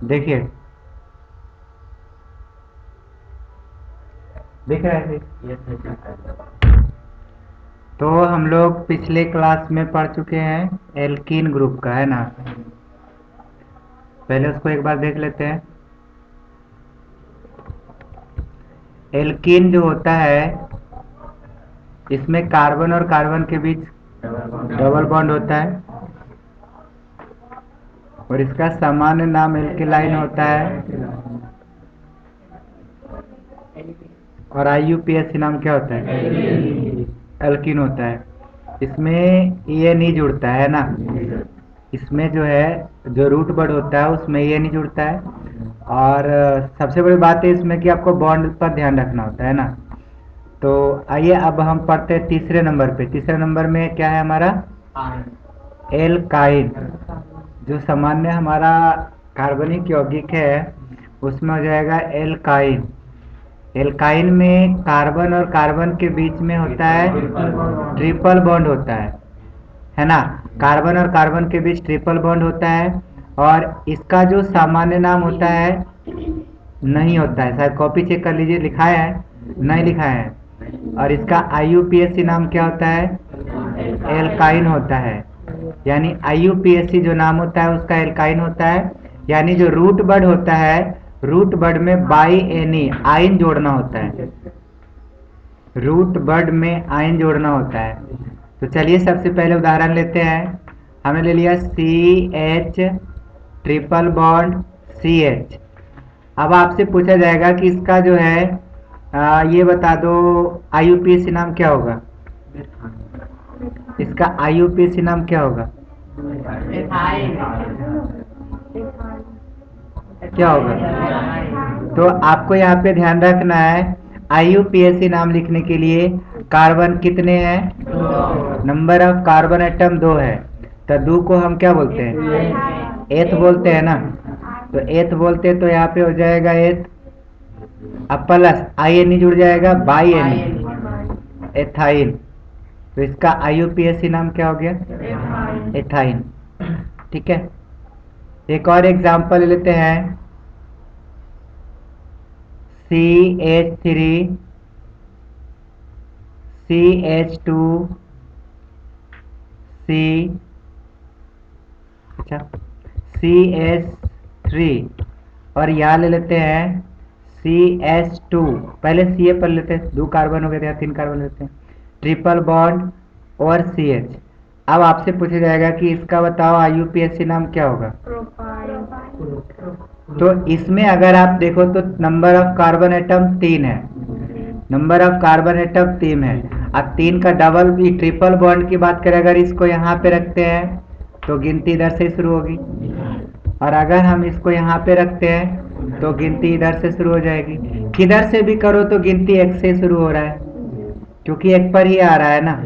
देखिए, दिख रहा है? तो हम लोग पिछले क्लास में पढ़ चुके हैं एल्कीन ग्रुप का, है ना। पहले उसको एक बार देख लेते हैं। एल्कीन जो होता है, इसमें कार्बन और कार्बन के बीच डबल बॉन्ड होता है, और इसका सामान्य नाम एल्केलाइन होता है। और आईयूपीएसी नाम क्या होता है? एल्कीन होता है। इसमें ए नहीं जुड़ता है ना। इसमें जो है, जो रूट वर्ड होता है उसमें ये नहीं जुड़ता है। और सबसे बड़ी बात है इसमें कि आपको बॉन्ड पर ध्यान रखना होता है ना। तो आइए अब हम पढ़ते हैं तीसरे नंबर पे। तीसरे नंबर में क्या है हमारा? एल्काइन। जो सामान्य हमारा कार्बनिक यौगिक है उसमें हो जाएगा एल्काइन। एल्काइन में कार्बन और कार्बन के बीच में होता है ट्रिपल बॉन्ड होता है ना। कार्बन और कार्बन के बीच ट्रिपल बॉन्ड होता है, और इसका जो सामान्य नाम होता है नहीं होता है। शायद कॉपी चेक कर लीजिए, लिखाया है? नहीं लिखा है। और इसका आईयूपीएसी नाम क्या होता है? एल्काइन होता है। यानी आईयूपीएसी जो नाम होता है उसका एल्काइन होता है। यानी जो रूट वर्ड होता है, रूट वर्ड में बाई एनी आइन जोड़ना होता है। रूट वर्ड में आइन जोड़ना होता है। तो चलिए सबसे पहले उदाहरण लेते हैं। हमने ले लिया CH ट्रिपल बॉन्ड CH। अब आपसे पूछा जाएगा कि इसका जो है ये बता दो आईयूपीएसी नाम क्या होगा। इसका आईयूपीएसी नाम क्या होगा? क्या होगा? तो आपको यहाँ पे ध्यान रखना है, आईयूपीएसी नाम लिखने के लिए कार्बन कितने हैं? नंबर ऑफ कार्बन एटम 2 है। तो 2 को हम क्या बोलते हैं? एथ बोलते हैं ना। तो एथ बोलते हैं, तो यहाँ पे हो जाएगा एथ। अब प्लस आई एन जुड़ जाएगा, बाई एन, एथाइन। तो इसका आईयूपीएसी नाम क्या हो गया? एथाइन। ठीक है। एक और एग्जांपल लेते हैं। CH3 CH2 C, अच्छा, CH3, और यहाँ ले लेते हैं CH2। पहले CA पर लेते हैं, 2 कार्बन हो गए थे, 3 कार्बन लेते हैं, ट्रिपल बॉन्ड और CH। अब आपसे पूछा जाएगा कि इसका बताओ आईयूपीएसी नाम क्या होगा। तो इसमें अगर आप देखो तो नंबर ऑफ कार्बन एटम 3 है। नंबर ऑफ कार्बन एटम 3 है। अब 3 का डबल भी ट्रिपल बॉन्ड की बात करें, अगर इसको यहाँ पे रखते हैं तो गिनती इधर से शुरू होगी, और अगर हम इसको यहाँ पे रखते हैं तो गिनती इधर से शुरू हो जाएगी। किधर से भी करो तो गिनती एक से शुरू हो रहा है, क्योंकि एक पर ही आ रहा है ना।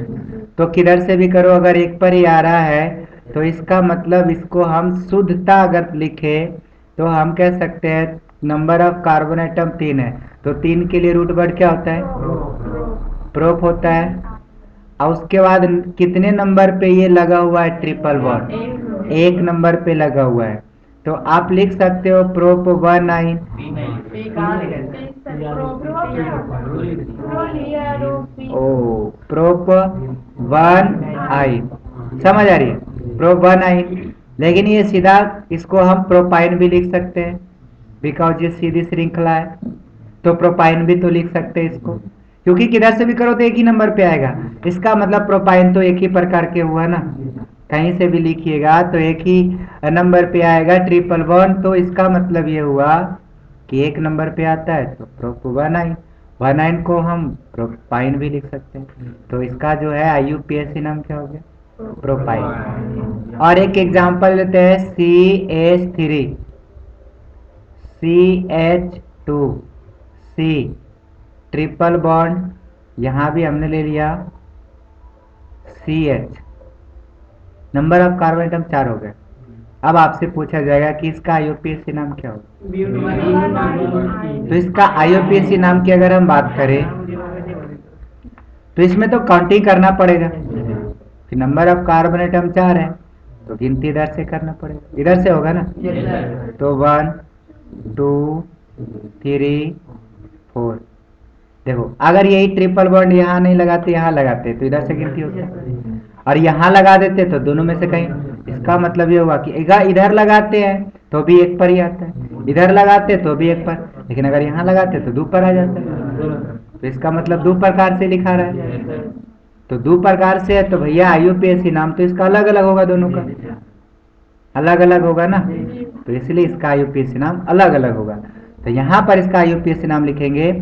तो किधर से भी करो अगर एक पर ही आ रहा है, तो इसका मतलब इसको हम शुद्धता अगर लिखे तो हम कह सकते हैं नंबर ऑफ कार्बन एटम 3 है, तो 3 के लिए रूट वर्ड क्या होता है? प्रोप होता है। और उसके बाद कितने नंबर पे ये लगा हुआ है ट्रिपल बॉन्ड? 1 नंबर पे लगा हुआ है। तो आप लिख सकते हो प्रोप 1 ओ प्रोप 1 आई। समझ आ रही है? प्रोप 1 आई। लेकिन ये सीधा इसको हम प्रोपाइन भी लिख सकते हैं, बिकॉज ये सीधी श्रृंखला है। तो प्रोपाइन भी तो लिख सकते हैं इसको, क्योंकि किधर से भी करो तो एक ही नंबर पे आएगा। इसका मतलब प्रोपाइन तो एक ही प्रकार के हुआ ना। कहीं से भी लिखिएगा तो एक ही नंबर पे आएगा ट्रिपल बॉन्ड। तो इसका मतलब ये हुआ कि एक नंबर पे आता है तो प्रोप 1 आई। 1 आई को हम प्रोपाइन भी लिख सकते हैं। तो इसका जो है आईयूपीएसी नाम क्या हो गया? प्रोपाइन। और एक एग्जांपल लेते हैं, CH3 CH2 C triple bond, यहाँ भी हमने ले लिया CH। Number of carbon atom 4 हो गए। अब आपसे पूछा जाएगा कि इसका आईयूपीएसी नाम क्या होगा। तो इसका आईयूपीएसी नाम की अगर हम बात करें तो इसमें तो काउंटिंग करना पड़ेगा कि नंबर ऑफ कार्बन एटम 4 है, तो गिनती इधर से करना पड़ेगा, इधर से होगा ना। तो 1 2 3 4। देखो अगर यही ट्रिपल बॉन्ड यहाँ नहीं लगाते, यहाँ लगाते तो इधर से गिनती होता, और यहाँ लगा देते तो दोनों में से कहीं। इसका मतलब ये हुआ कि इधर लगाते हैं तो भी एक पर ही आता है, इधर लगाते तो भी एक पर, लेकिन अगर यहाँ लगाते तो दो पर आ जाता है। तो इसका मतलब दो प्रकार से लिखा रहा है। तो दो प्रकार से है तो भैया आईयूपीएसी नाम तो इसका अलग अलग होगा, दोनों का अलग अलग होगा ना, तो इसलिए इसका आईयूपीएसी नाम अलग अलग होगा। तो यहाँ पर इसका आईयूपीएसी नाम लिखेंगे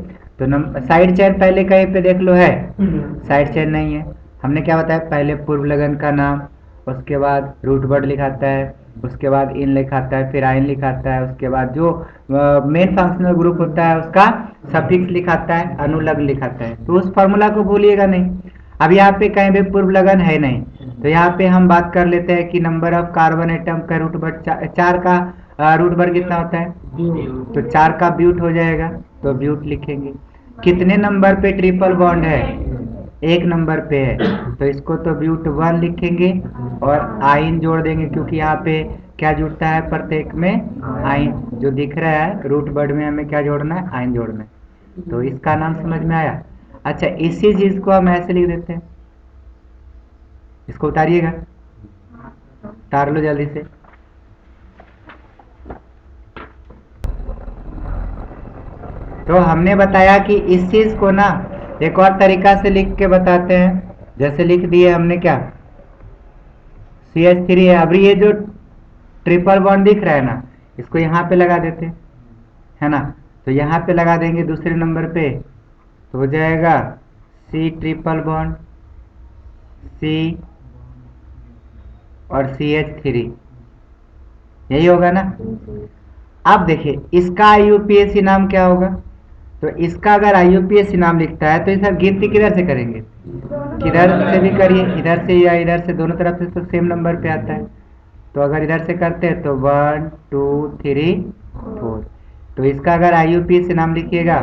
तो साइड चेन पहले कहीं पे देख लो है, साइड चेन नहीं है। हमने क्या बताया, पहले पूर्व लगन का नाम, उसके बाद रूट वर्ड लिखाता है, उसके बाद इन लिखाता है, फिर आइन लिखाता है, उसके बाद जो मेन फंक्शनल ग्रुप होता है उसका सफिक्स लिखाता है, अनुलग्न लिखाता है। तो उस फॉर्मूला को भूलिएगा नहीं। अब यहाँ पे कहीं भी पूर्व लगन है नहीं, तो यहाँ पे हम बात कर लेते हैं कि नंबर ऑफ कार्बन एटम का रूट वर्ड 4 का रूट वर्ड कितना होता है, तो 4 का ब्यूट हो जाएगा, तो ब्यूट लिखेंगे। कितने नंबर पे ट्रिपल बॉन्ड है, एक नंबर पे है, तो इसको तो ब्यूट 1 लिखेंगे और आइन जोड़ देंगे, क्योंकि यहाँ पे क्या जुड़ता है प्रत्येक में, आइन जो दिख रहा है रूट वर्ड में हमें क्या जोड़ना है, आइन जोड़ना है। तो इसका नाम समझ में आया। अच्छा इसी चीज को हम ऐसे लिख देते हैं, इसको उतारिएगा, उतार लो जल्दी से। तो हमने बताया कि इस चीज को ना एक और तरीका से लिख के बताते हैं, जैसे लिख दिए हमने क्या, CH3 है। अब ये जो ट्रिपल बॉन्ड दिख रहा है ना, इसको यहाँ पे लगा देते है ना, तो यहाँ पे लगा देंगे दूसरे नंबर पे, तो हो जाएगा C ट्रिपल बॉन्ड C और CH3, यही होगा ना। अब देखिए इसका आईयूपीएसी नाम क्या होगा, तो इसका अगर आईयूपीएसी नाम लिखता है तो इसे गिनती किधर से करेंगे, किधर से भी करिए, इधर से या इधर से, दोनों तरफ से तो सेम नंबर पे आता है। तो अगर इधर से करते हैं तो 1 2 3 4, तो इसका अगर आईयूपीएसी नाम लिखिएगा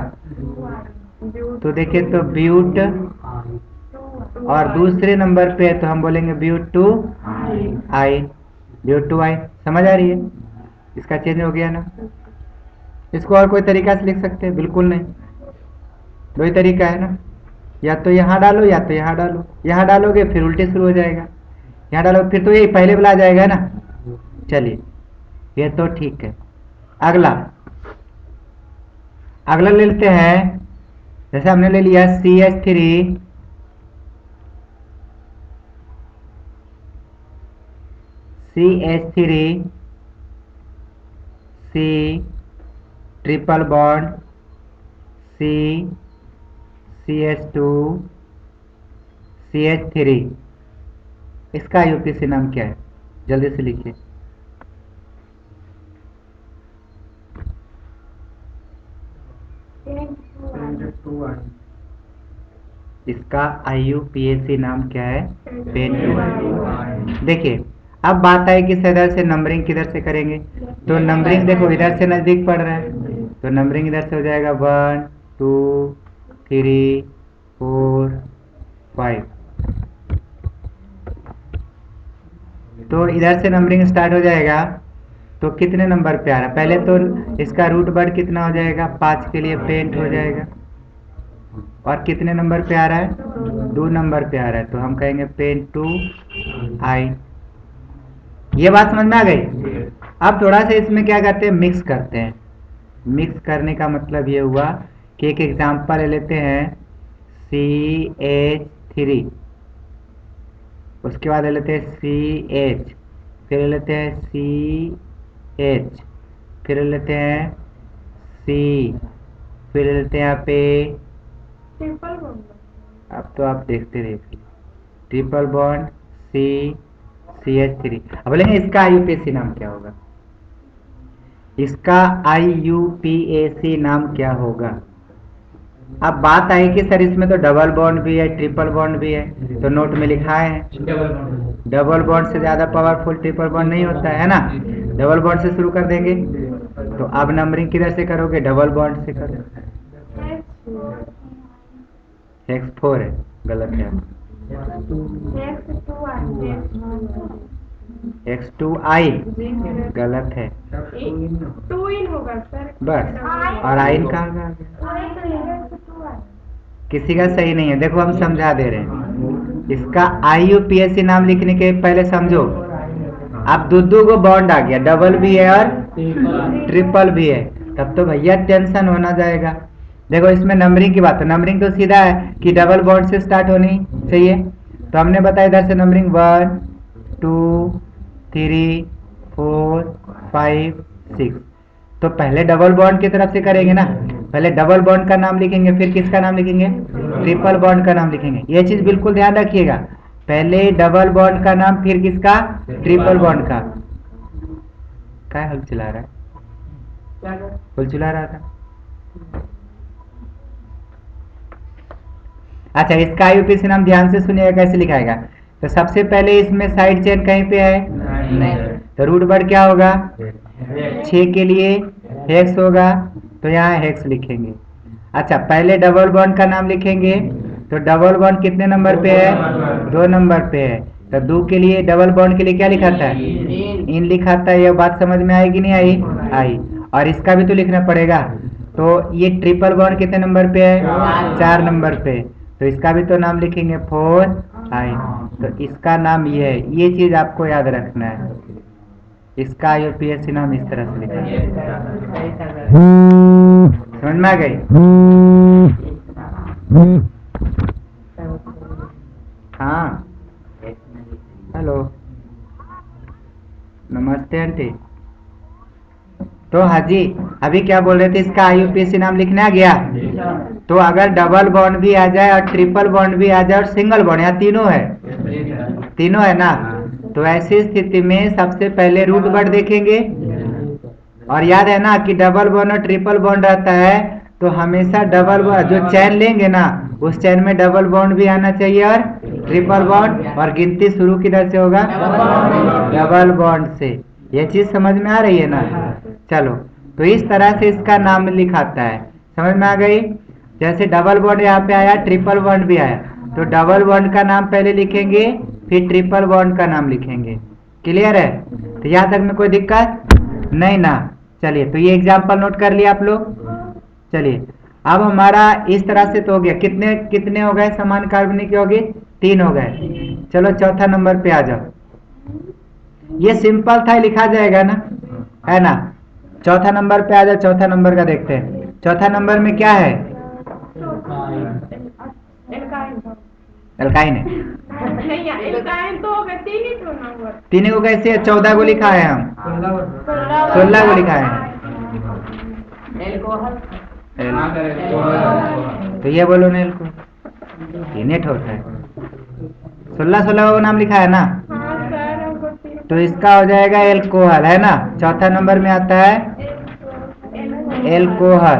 तो देखिए तो ब्यूट, और दूसरे नंबर पे है तो हम बोलेंगे ब्यूट 2 आई, ब्यूट 2 आई। समझ आ रही है, इसका चेंज हो गया ना। इसको और कोई तरीका से लिख सकते हैं, बिल्कुल नहीं, दो ही तरीका है ना, या तो यहाँ डालो या तो यहाँ डालो। यहाँ डालोगे फिर उल्टे शुरू हो जाएगा, यहाँ डालो फिर तो यही पहले वाला आ जाएगा ना। चलिए ये तो ठीक है। अगला अगला ले लेते हैं, जैसे हमने ले लिया CH3 CH3 C triple bond C CH2 CH3, इसका यूपीसी नाम क्या है, जल्दी से लिखिए। इसका आईयूपीएसी नाम क्या है, पेन टू। देखिए अब बात आई कि इधर से नंबरिंग किधर से करेंगे, तो नंबरिंग देखो इधर से नजदीक पड़ रहा है, तो नंबरिंग इधर से हो जाएगा 1 2 3 4 5। तो इधर से नंबरिंग स्टार्ट हो जाएगा, तो कितने नंबर पे आ रहा है, पहले तो इसका रूट वर्ड कितना हो जाएगा, 5 के लिए पेंट हो जाएगा, और कितने नंबर पे आ रहा है, 2 नंबर पे आ रहा है, तो हम कहेंगे पेन टू आई। ये बात समझ में आ गई। अब थोड़ा सा इसमें क्या करते हैं, मिक्स करते हैं। मिक्स करने का मतलब ये हुआ कि एक एग्जांपल ले लेते हैं CH3, उसके बाद ले लेते हैं CH, फिर ले लेते हैं CH, फिर ले लेते हैं C, फिर ले लेते हैं यहाँ पे, अब तो आप देखते रहिए, ट्रिपल बॉन्ड CH3। अब बोलेंगे इसका आईयूपीएसी नाम क्या होगा, इसका आईयूपीएसी नाम क्या होगा। अब बात आई कि सर इसमें तो डबल बॉन्ड भी है ट्रिपल बॉन्ड भी है, तो नोट में लिखा है डबल बॉन्ड से ज्यादा पावरफुल ट्रिपल बॉन्ड नहीं होता है ना। डबल बॉन्ड से शुरू कर देंगे, तो अब नंबरिंग किधर से करोगे, डबल बॉन्ड से करो। X4 है, गलत है। H2I गलत है, 2 होगा सर। बस। और आइन कहाँ से आ गया? किसी का सही नहीं है, देखो हम समझा दे रहे हैं। इसका IUPAC नाम लिखने के पहले समझो। अब दो को बॉन्ड आ गया, डबल भी है और ट्रिपल भी है, तब तो भैया टेंशन होना जाएगा। देखो इसमें नंबरिंग की बात है, नंबरिंग तो सीधा है कि डबल बॉन्ड से स्टार्ट होनी चाहिए। तो हमने बताया इधर से नंबरिंग 1 2 3 4 5 6। तो पहले डबल बॉन्ड की तरफ से करेंगे ना, पहले डबल बॉन्ड का नाम लिखेंगे, फिर किसका नाम लिखेंगे? ट्रिपल बॉन्ड का नाम लिखेंगे। ये चीज बिल्कुल ध्यान रखिएगा, पहले डबल बॉन्ड का नाम, फिर किसका? ट्रिपल बॉन्ड का। क्या हल चला रहा है? हल चला रहा था। अच्छा, इसका IUPAC नाम ध्यान से सुनिएगा कैसे लिखाएगा। तो सबसे पहले इसमें साइड चेन कहीं पे है? नहीं। तो रूट वर्ड क्या होगा? 6 के लिए हेक्स होगा, तो यहाँ हेक्स लिखेंगे। अच्छा, पहले डबल बॉन्ड का नाम लिखेंगे, तो डबल बॉन्ड कितने नंबर पे है? 2 नंबर पे है। तो 2 के लिए, डबल बॉन्ड के लिए क्या लिखाता है? इन लिखाता है। ये बात समझ में आएगी नहीं आई? आई। और इसका भी तो लिखना पड़ेगा। तो ये ट्रिपल बॉन्ड कितने नंबर पे है? 4 नंबर पे। तो इसका भी तो नाम लिखेंगे 4I। तो इसका नाम ये है, ये चीज आपको याद रखना है। इसका IUPAC नाम इस तरह से लिखा है। समझ में आ गई? हाँ, हेलो, नमस्ते आंटी। तो हाजी, अभी क्या बोल रहे थे? इसका IUPAC नाम लिखने आ गया। तो अगर डबल बॉन्ड भी आ जाए और ट्रिपल बॉन्ड भी आ जाए और सिंगल बॉन्ड, यहाँ तीनों है, तीनों है ना, तो ऐसी स्थिति में सबसे पहले रूट वर्ड देखेंगे। और याद है ना कि डबल बॉन्ड और ट्रिपल बॉन्ड रहता है, तो हमेशा डबल जो चैन लेंगे ना, उस चैन में डबल बॉन्ड भी आना चाहिए और ट्रिपल बॉन्ड। और गिनती शुरू किधर से होगा? डबल बॉन्ड से। ये चीज समझ में आ रही है ना? चलो, तो इस तरह से इसका नाम लिखाता है। समझ में आ गई? जैसे डबल बॉन्ड यहाँ पे आया, ट्रिपल बॉन्ड भी आया, तो डबल बॉन्ड का नाम पहले लिखेंगे, फिर ट्रिपल बॉन्ड का नाम लिखेंगे। क्लियर है? तो यहाँ तक में कोई दिक्कत नहीं ना? चलिए, तो ये एग्जाम्पल नोट कर लिया आप लोग। चलिए, अब हमारा इस तरह से तो हो गया। कितने कितने हो गए समान कार्बनिक यौगिक? 3 हो गए। चलो चौथा नंबर पे आ जाओ। ये सिंपल था, लिखा जाएगा ना, है ना? चौथा नंबर पे आ जाओ, चौथा नंबर का देखते हैं। चौथा नंबर में क्या है? एल्काइन है। एल्काइन तो होगा, 3 ही तो ना हुआ। 3 को कैसे? 14 को लिखा है, हम 16 को लिखा है। तो ये बोलो ना, एल्कोहल नेट होता है। 16 को नाम लिखा है ना, तो इसका हो जाएगा एल्कोहल, है ना? चौथा नंबर में आता है एल्कोहल।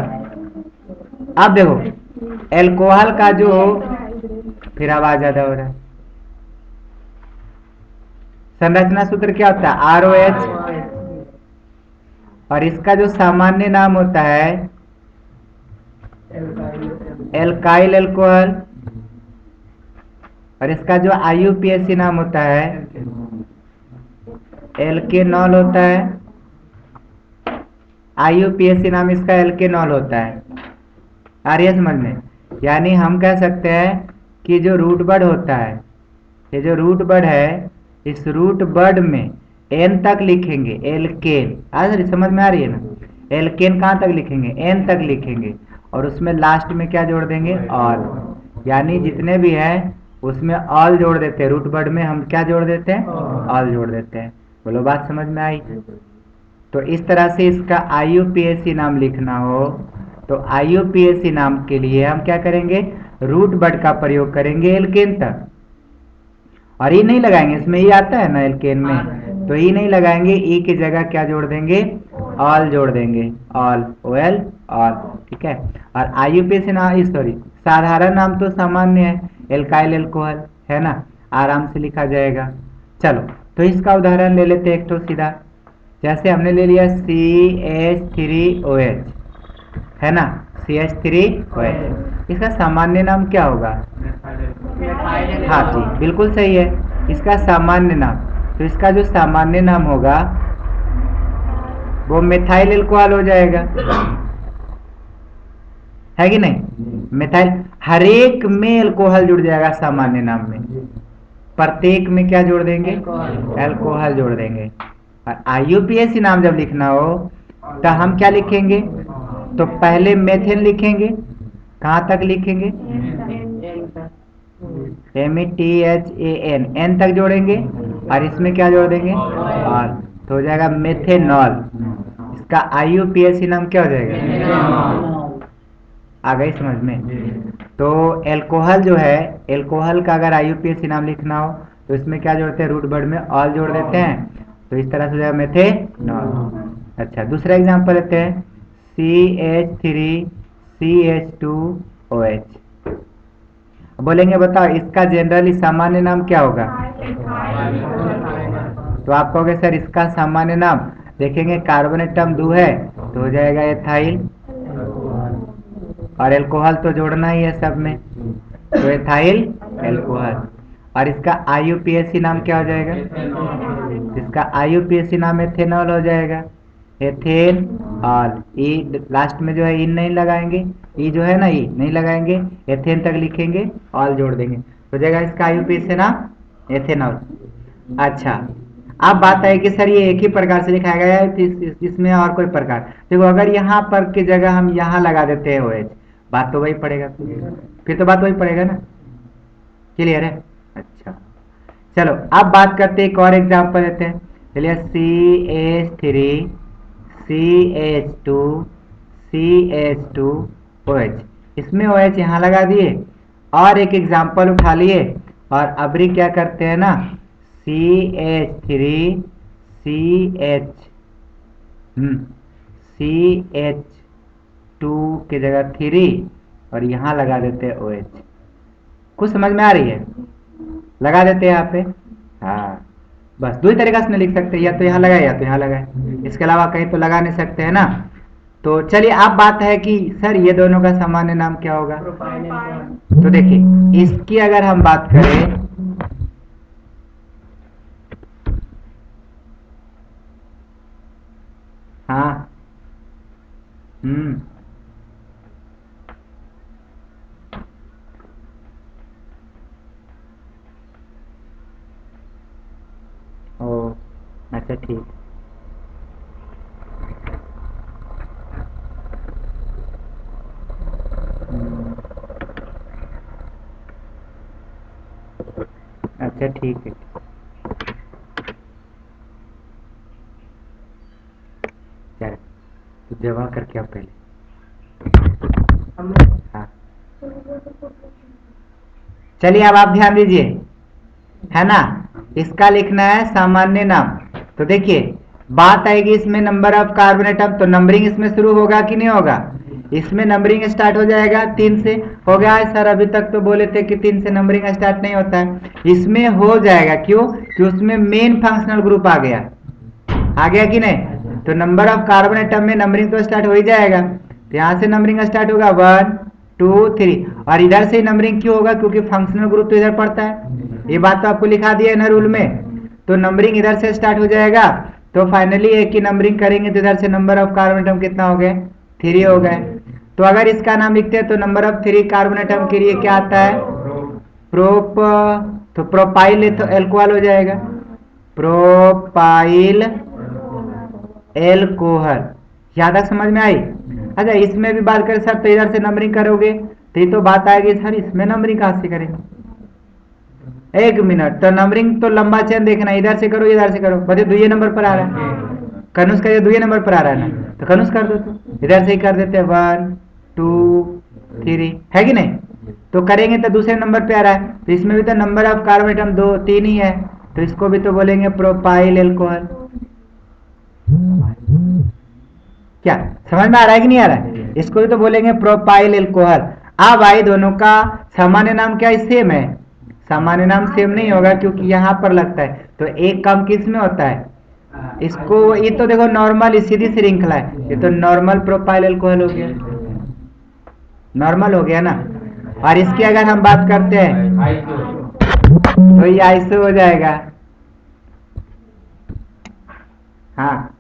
अब देखो, एल्कोहल का जो, फिर आवाज ज्यादा हो रहा है, संरचना सूत्र क्या होता है? ROH। और इसका जो सामान्य नाम होता है एल्काइल एल्कोहल। और इसका जो IUPAC नाम होता है एल्केनॉल होता है। IUPAC नाम इसका एल्केनॉल होता है। आ रही है समझ में? यानी हम कह सकते हैं कि जो रूट वर्ड होता है, ये जो रूट वर्ड है, इस रूट वर्ड में N तक लिखेंगे, एल्केन। आज समझ में आ रही है ना? एल्केन कहाँ तक लिखेंगे? N तक लिखेंगे। और उसमें लास्ट में क्या जोड़ देंगे? ऑल। यानी जितने भी है उसमें ऑल जोड़ देते हैं। रूट वर्ड में हम क्या जोड़ देते हैं? ऑल जोड़ देते हैं। बोलो, बात समझ में आई? तो इस तरह से इसका IUPAC नाम लिखना हो, तो IUPAC नाम के लिए हम क्या करेंगे? रूट वर्ड का प्रयोग करेंगे एल्केन तक। और ई नहीं लगाएंगे, इसमें ई आता है ना एल्केन में, तो ई नहीं लगाएंगे, ई की जगह क्या जोड़ देंगे? ऑल जोड़ देंगे, ऑल, OL, ऑल। ठीक है? और IUPAC नाम, सॉरी, साधारण नाम तो सामान्य है, एल्काइल एल्कोहल, है ना? आराम से लिखा जाएगा। चलो, तो इसका उदाहरण ले लेते हैं एक तो सीधा। जैसे हमने ले लिया CH3OH, है ना? CH3OH, इसका सामान्य नाम क्या होगा? हाँ जी, बिल्कुल सही है, इसका सामान्य नाम। तो इसका जो सामान्य नाम होगा वो मिथाइल एल्कोहल हो जाएगा, है कि नहीं। मिथाइल, हर एक में एल्कोहल जुड़ जाएगा सामान्य नाम में, प्रत्येक में क्या जोड़ देंगे, एल्कोहल जोड़ देंगे। और आईयूपीएसी नाम जब लिखना हो तो हम क्या लिखेंगे, तो पहले मेथेन लिखेंगे, कहां तक लिखेंगे, METHAN, एन तक जोड़ेंगे और इसमें क्या जोड़ देंगे, और तो हो जाएगा मेथेनॉल। इसका आईयूपीएसी नाम क्या हो जाएगा, आ गई समझ में। तो एल्कोहल जो है, एल्कोहल का अगर आईयूपीएसी नाम लिखना हो तो इसमें क्या जोड़ते हैं, रूट वर्ड में ऑल जोड़ देते हैं, तो इस तरह से हो जाएगा मेथेनॉल। अच्छा, दूसरा एग्जांपल लेते हैं, CH3CH2OH। बोलेंगे बताओ इसका जनरली सामान्य नाम क्या होगा, तो आप कहोगे सर इसका सामान्य नाम, देखेंगे कार्बन एटम 2 है तो हो जाएगा एथाइल, और एल्कोहल तो जोड़ना ही है सब में, तो एथाइल एल्कोहल। और इसका आईयूपीएसी नाम क्या हो जाएगा, इसका आईयूपीएसी नाम एथेनॉल हो जाएगा, एथेन ऑल। ई लास्ट में जो है इन नहीं लगाएंगे, ई जो है ना ई नहीं लगाएंगे, एथेन तक लिखेंगे, ऑल जोड़ देंगे, तो जाएगा इसका आईयूपीएसी नाम एथेनॉल। अच्छा, अब बात है कि सर ये एक ही प्रकार से लिखा गया है, इसमें और कोई प्रकार, देखो अगर यहाँ पर की जगह हम यहाँ लगा देते हैं OH, बात तो वही पड़ेगा, फिर तो बात वही पड़ेगा ना, क्लियर है। अच्छा चलो अब बात करते हैं, एक और एग्जांपल लेते हैं, चलिए CH3CH2CH2OH, इसमें OH यहाँ लगा दिए और एक एग्जांपल उठा लिए, और अबरी क्या करते हैं ना, CH2 की जगह 3 और यहाँ लगा देते हैं OH। कुछ समझ में आ रही है, लगा देते हैं यहाँ पे, हाँ बस दो ही तरीका से लिख सकते हैं, या तो यहाँ लगाए या तो यहाँ लगाए, इसके अलावा कहीं तो लगा नहीं सकते हैं ना। तो चलिए अब बात है कि सर ये दोनों का सामान्य नाम क्या होगा, तो देखिए इसकी अगर हम बात करें, हाँ ओ अच्छा ठीक, अच्छा ठीक है, चल तो जमा करके आप पहले, हाँ चलिए अब आप ध्यान दीजिए, है ना, इसका लिखना है सामान्य नाम। तो देखिए बात आएगी इसमें नंबर ऑफ कार्बन एटम, तो नंबरिंग इसमें शुरू होगा कि नहीं होगा, इसमें नंबरिंग स्टार्ट हो जाएगा 3 से, हो गया है सर, अभी तक तो बोले थे कि 3 से नंबरिंग स्टार्ट नहीं होता है, इसमें हो जाएगा, क्यों कि उसमें मेन फंक्शनल ग्रुप आ गया कि नहीं, तो नंबर ऑफ कार्बन एटम में नंबरिंग तो स्टार्ट हो ही जाएगा, तो यहाँ से नंबरिंग स्टार्ट होगा 1 2 3, और इधर से नंबरिंग क्यों होगा, क्योंकि फंक्शनल ग्रुप तो इधर पड़ता है, ये बात तो आपको लिखा दिया है ना रूल में, तो नंबरिंग इधर से स्टार्ट हो जाएगा, तो फाइनली एक की नंबरिंग करेंगे तो इधर से नंबर ऑफ कार्बन एटम कितना हो गए, 3 हो गए। तो अगर इसका नाम लिखते हैं तो नंबर ऑफ 3 कार्बन एटम के लिए क्या आता है, प्रोप, तो प्रोपाइल एल्कोहल हो जाएगा, प्रोपाइल एल्कोहल, यहाँ तक समझ में आई। अच्छा इसमें भी बात करें सर तो इधर से नंबरिंग करोगे तो ये तो बात आएगी सर इसमें नंबरिंग कहाँ से करेंगे, एक मिनट, तो नंबरिंग तो लंबा चेन देखना, इधर से करो इधर से करो, बता दुए नंबर पर आ रहा है, कनुष का ये दुए नंबर पर आ रहा है ना, तो कनुष कर दो, तो इधर से ही कर देते हैं 1 2 3, है कि नहीं, तो करेंगे तो दूसरे नंबर पे आ रहा है, तो इसमें भी तो नंबर ऑफ कार्बन एटम 2 3 ही है, तो इसको भी तो बोलेंगे प्रोपाइल एल्कोहल। क्या समझ में आ रहा है कि नहीं आ रहा है, इसको भी तो बोलेंगे प्रोपाइल एल्कोहल। अब आई दोनों का सामान्य नाम क्या सेम है, सामान्य नाम सेम नहीं होगा क्योंकि यहाँ पर लगता है, तो एक काम किस में होता है, इसको, ये तो देखो नॉर्मल सीधी श्रृंखला है, ये तो नॉर्मल प्रोपाइल एल्कोहल हो गया, नॉर्मल हो गया ना, और इसकी अगर हम बात करते हैं तो ये आइसो हो जाएगा, हाँ,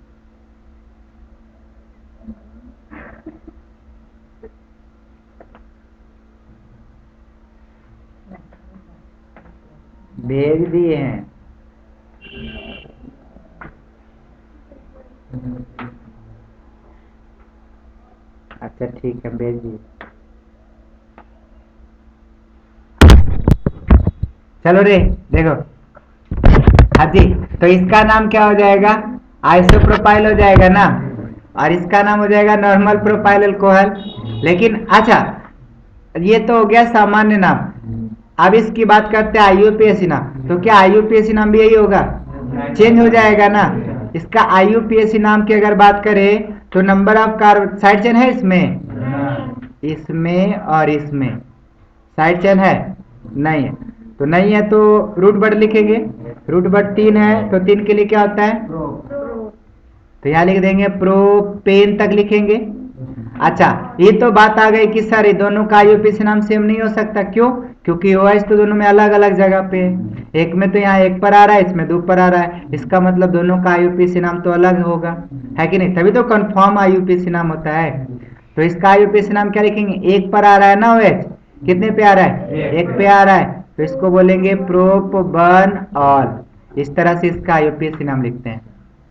भेज दिए हैं। अच्छा ठीक है, भेज दिए। चलो रे, देखो। हाँ जी, तो इसका नाम क्या हो जाएगा? आइसोप्रोपाइल हो जाएगा ना, और इसका नाम हो जाएगा नॉर्मल प्रोपाइल अल्कोहल। लेकिन अच्छा, ये तो हो गया सामान्य नाम। अब इसकी बात करते हैं आईयूपीएसी नाम। तो क्या आईयूपीएसी नाम भी यही होगा? चेंज हो जाएगा ना। इसका आईयूपीएसी नाम की अगर बात करें तो number of carbon side chain है इसमें, इसमें और इसमें साइड चेन है नहीं है। तो नहीं है तो रूट वर्ड लिखेंगे। रूट वर्ड 3 है तो 3 के लिए क्या होता है? तो यहाँ लिख देंगे प्रोपेन तक लिखेंगे। अच्छा, ये तो बात आ गई कि सर ये दोनों का आईयूपीएसी नाम सेम नहीं हो सकता, क्यों? क्योंकि OH तो दोनों में अलग अलग जगह पे है। एक में तो यहाँ 1 पर आ रहा है, इसमें 2 पर आ रहा है। इसका मतलब दोनों का आईयूपीएसी नाम तो अलग होगा, है कि नहीं? तभी तो कंफर्म आईयूपीएसी नाम होता है। तो इसका आईयूपीएसी नाम क्या लिखेंगे? 1 पर आ रहा है ना OH, कितने पे आ रहा है? 1 पे आ रहा है, तो इसको बोलेंगे प्रोपबनॉल। इस तरह से इसका आईयूपीएसी नाम लिखते हैं।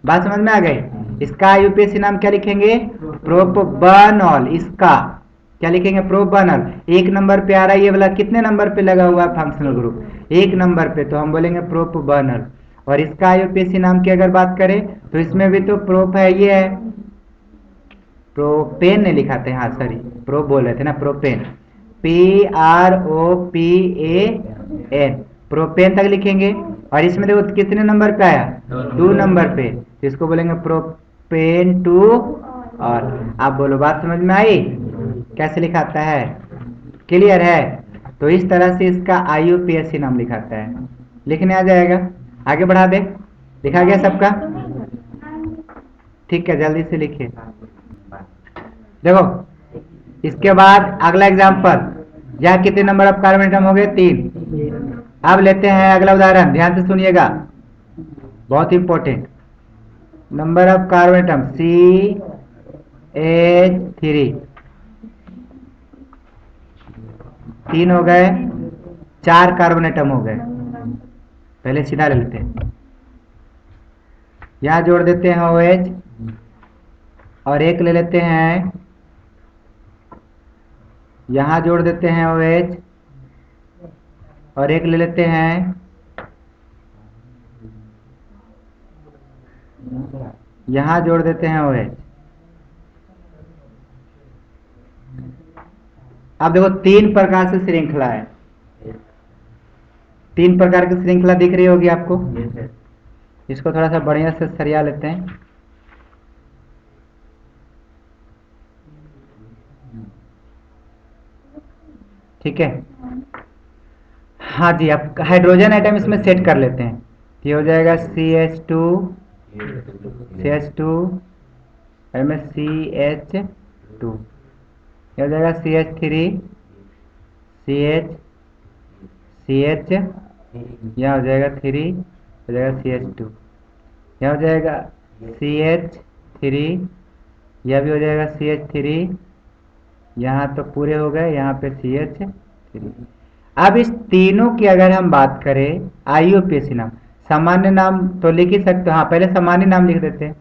बात समझ में आ गई? इसका आईयूपीएसी नाम क्या लिखेंगे? प्रोपबनॉल। इसका क्या लिखेंगे? प्रोपबनॉल। 1 नंबर पे आ रहा है ये वाला, कितने नंबर पे लगा हुआ है फंक्शनल ग्रुप? 1 नंबर पे, तो हम बोलेंगे प्रोपबनॉल। और इसका आईयूपीएसी नाम की अगर बात करें तो इसमें भी तो प्रोप है, ये है प्रोपेन नहीं लिखा था, हाँ सॉरी, प्रो बोल रहे थे ना, प्रोपेन। PROPAN, प्रोपेन तक लिखेंगे। और इसमें देखो कितने नंबर पे आया? 2 नंबर पे, तो इसको बोलेंगे प्रोपेन टू। और आप बोलो, बात समझ में आई कैसे लिखाता है? क्लियर है? तो इस तरह से इसका आईयूपीएसी नाम लिखाता है। लिखने आ जाएगा? आगे बढ़ा दे, लिखा गया सबका? ठीक है, जल्दी से लिखिए। देखो, इसके बाद अगला एग्जांपल, यहाँ कितने नंबर ऑफ कार्बन एटम हो गए? 3। अब लेते हैं अगला उदाहरण, ध्यान से सुनिएगा, बहुत important. Number of carbon atom CH3, 3 हो गए, 4 कार्बन एटम हो गए। पहले सीधा ले लेते हैं, यहाँ जोड़ देते हैं OH, और एक ले लेते हैं, यहाँ जोड़ देते हैं OH, और एक ले लेते हैं, यहाँ जोड़ देते हैं OH। अब देखो 3 प्रकार से श्रृंखला है, 3 प्रकार की श्रृंखला दिख रही होगी आपको। इसको थोड़ा सा बढ़िया से सरिया लेते हैं। ठीक है, हाँ जी, अब हाइड्रोजन आइटम इसमें सेट कर लेते हैं। ये हो जाएगा CH2, CH2, में CH2, ये हो जाएगा CH3, CH, CH, यहाँ हो जाएगा 3, हो जाएगा CH2, यहाँ हो जाएगा CH3, यह भी हो जाएगा CH3, यहाँ तो पूरे हो गए, यहाँ पे CH3। अब इस तीनों की अगर हम बात करें आईयूपीएसी नाम, सामान्य नाम तो लिख ही सकते हो, हाँ पहले सामान्य नाम लिख देते हैं।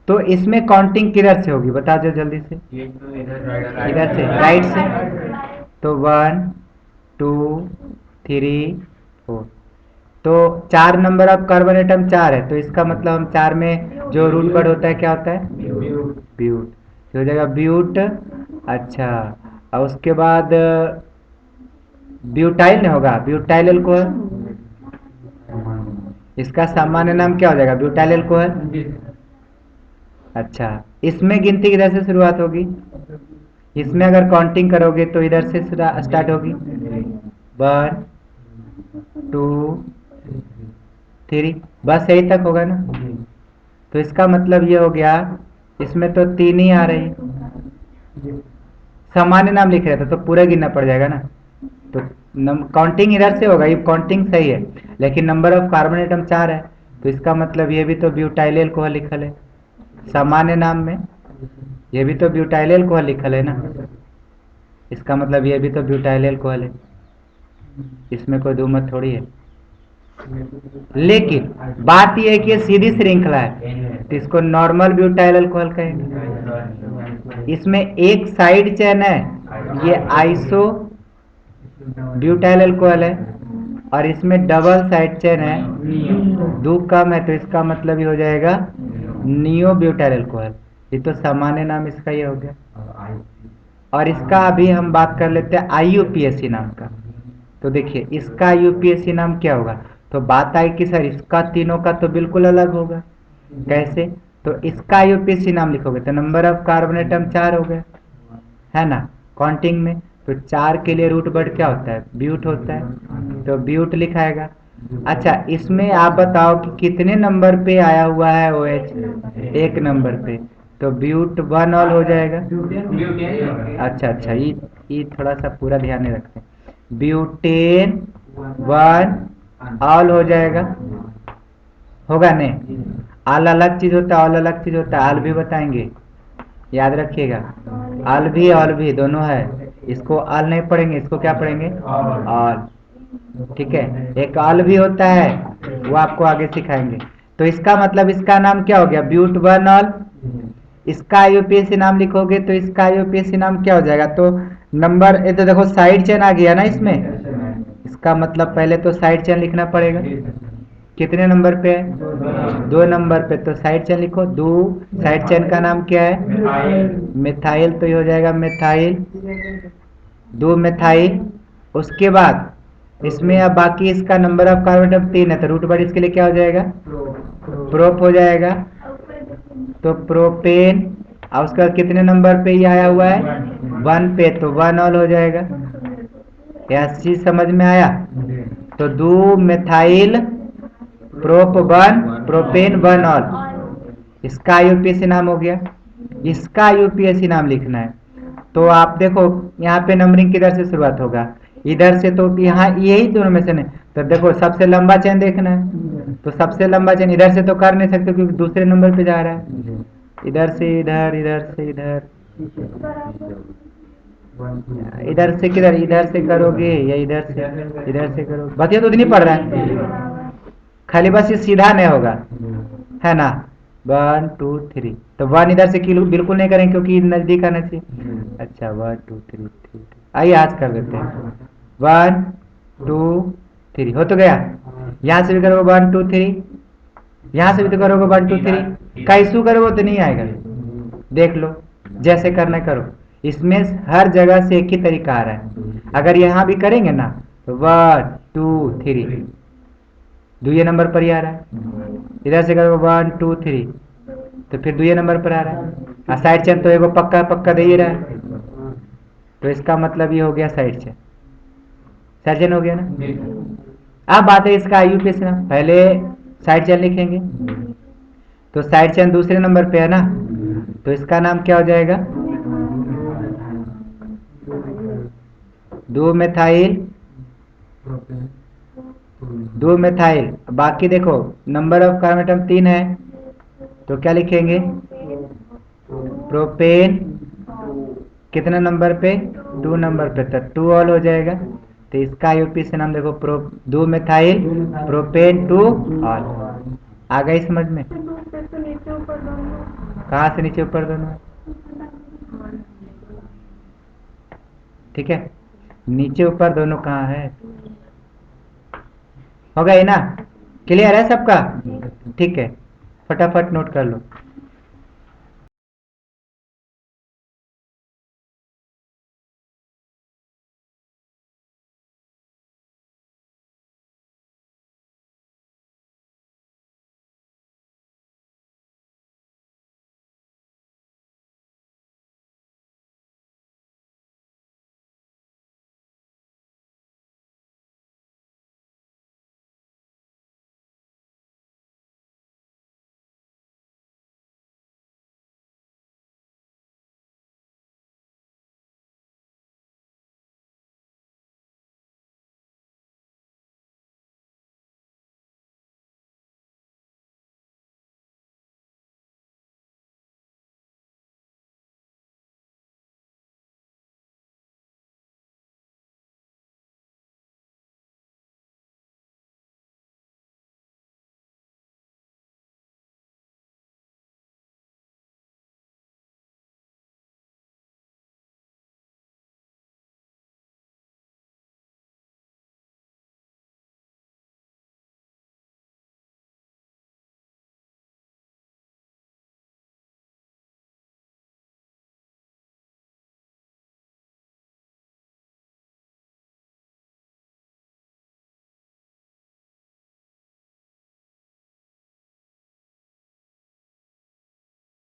तो इसमें काउंटिंग किधर से होगी बता दो जल्दी से? इधर से, राइट से। तो 1 2 3 4, तो 4 नंबर ऑफ कार्बन एटम 4 है, तो इसका मतलब हम 4 में जो रूट वर्ड होता है क्या होता है? ब्यूट। तो हो जाएगा ब्यूट। अच्छा, और उसके बाद ब्यूटाइल नहीं होगा, ब्यूटाइल अल्कोहल। इसका सामान्य नाम क्या हो जाएगा? Butyl alcohol. अच्छा, इसमें गिनती किधर से शुरुआत होगी? इसमें अगर काउंटिंग करोगे तो इधर से स्टार्ट होगी, 1 2 3, बस यही तक होगा ना। तो इसका मतलब ये हो गया, इसमें तो 3 ही आ रही, सामान्य नाम लिख रहे थे तो पूरा गिनना पड़ जाएगा ना। तो काउंटिंग इधर से होगा, ये काउंटिंग सही है, लेकिन नंबर ऑफ कार्बन एटम 4 है, तो इसका मतलब ये भी तो ब्यूटाइल अल्कोहल लिखल है सामान्य नाम में, ये भी तो ब्यूटाइल अल्कोहल लिखल है ना, इसका मतलब ये भी तो ब्यूटाइल अल्कोहल है, इसमें कोई दो मत थोड़ी है। लेकिन बात यह है कि ये सीधी श्रृंखला है, तो इसको नॉर्मल ब्यूटाइल अल्कोहल कहेंगे। इसमें एक साइड चेन है, ये आइसो ब्यूटाइल अल्कोहल है, और इसमें डबल साइड चेन है, दो कम है, तो इसका मतलब ये हो जाएगा नियो ब्यूटाइल अल्कोहल। ये तो सामान्य नाम इसका ये हो गया। और इसका अभी हम बात कर लेते हैं IUPAC नाम का। तो देखिए इसका IUPAC नाम क्या होगा, तो बात आई कि सर इसका तीनों का तो बिल्कुल अलग होगा, कैसे, तो इसका IUPAC नाम लिखोगे तो नंबर ऑफ कार्बन एटम 4 हो गए, है ना, काउंटिंग में। तो 4 के लिए रूट वर्ड क्या होता है, ब्यूट होता है, तो ब्यूट लिखाएगा। अच्छा इसमें आप बताओ कि कितने नंबर पे आया हुआ है OH, एक नंबर पे, तो ब्यूट 1 ऑल हो जाएगा। अच्छा ये थोड़ा सा पूरा ध्यान नहीं रखते, ब्यूटेन 1 ऑल हो जाएगा, होगा नहीं, ऑल अलग चीज होता है, ऑल अलग चीज होता है, ऑल भी बताएंगे, याद रखिएगा, ऑल भी दोनों है, इसको ऑल नहीं पढ़ेंगे, इसको क्या पढ़ेंगे, ऑल, ठीक है। एक ऑल भी होता है, वो आपको आगे सिखाएंगे। तो इसका मतलब इसका नाम क्या हो गया, ब्यूट 1 ऑल। इसका IUPAC नाम लिखोगे तो इसका IUPAC नाम क्या हो जाएगा, तो नंबर, ये तो देखो साइड चेन आ गया ना इसमें, इसका मतलब पहले तो साइड चेन लिखना पड़ेगा, कितने नंबर पे है, 2 नंबर पे, तो साइड चेन लिखो, दो साइड चेन का नाम क्या है, मिथाइल, तो ये हो जाएगा मिथाइल, 2 मिथाइल। उसके बाद इसमें अब बाकी इसका नंबर ऑफ कार्बन एटम 3 है, तो रूट वर्ड इसके लिए क्या हो जाएगा, प्रोप हो जाएगा, तो प्रोपेन। और उसके बाद कितने नंबर पे ये आया हुआ है, 1 पे, तो 1 ऑल हो जाएगा। यह चीज समझ में आया, तो 2 मिथाइल प्रोप 1 प्रोपेन 1 ऑल, इसका IUPAC नाम हो गया। इसका IUPAC नाम लिखना है, तो आप देखो यहाँ पे नंबरिंग किधर से शुरुआत होगा, इधर से, तो यहाँ यही दोनों में से नहीं, तो देखो सबसे लंबा चेन देखना है, तो सबसे लंबा चेन इधर से तो कर नहीं सकते क्योंकि दूसरे नंबर पे जा रहा है, इधर से इधर, इधर से इधर, इधर से किधर, इधर से करोगे या इधर से करोगे, बस ये तो नहीं पड़ रहा है, खाली बस ये सीधा नहीं होगा, है ना, 1 2 3, तो 1 इधर से बिल्कुल नहीं करेंगे क्योंकि नजदीक आना चाहिए। अच्छा 1 2 3 3, आइए आज कर देते हैं, 1 2 3, हो तो गया। यहाँ से भी करोगे 1 2 3, यहाँ से भी तो करोगे 1 2 3, कैसू करोगे तो नहीं आएगा, देख लो जैसे करना करो, इसमें हर जगह से एक ही तरीका आ रहा है। अगर यहाँ भी करेंगे ना तो 1 2 3, दुए नंबर पर ही आ रहा है, इधर से करोगे 1 2 3, तो फिर दुए नंबर पर आ रहा है, और साइड चेन तो एगो पक्का पक्का दे ही रहा है, तो इसका मतलब ये हो गया साइड चेन, साइड चेन हो गया ना। अब बात है इसका IUPAC नाम, पहले साइड चेन लिखेंगे, तो साइड चेन दूसरे नंबर पे है ना, तो इसका नाम क्या हो जाएगा, 2 मिथाइल 2 मिथाइल। बाकी देखो नंबर ऑफ कार्बन एटम 3 है, तो क्या लिखेंगे, प्रोपेन, कितना नंबर पे, 2 नंबर पे, तो 2 ऑल हो जाएगा। तो इसका IUPAC नाम देखो, 2 मिथाइल प्रोपेन 2 ऑल। आ गई समझ में, कहाँ से नीचे ऊपर दोनों, ठीक है, नीचे ऊपर दोनों कहाँ है, हो गए ना, क्लियर है सबका, ठीक है, फटाफट नोट कर लो।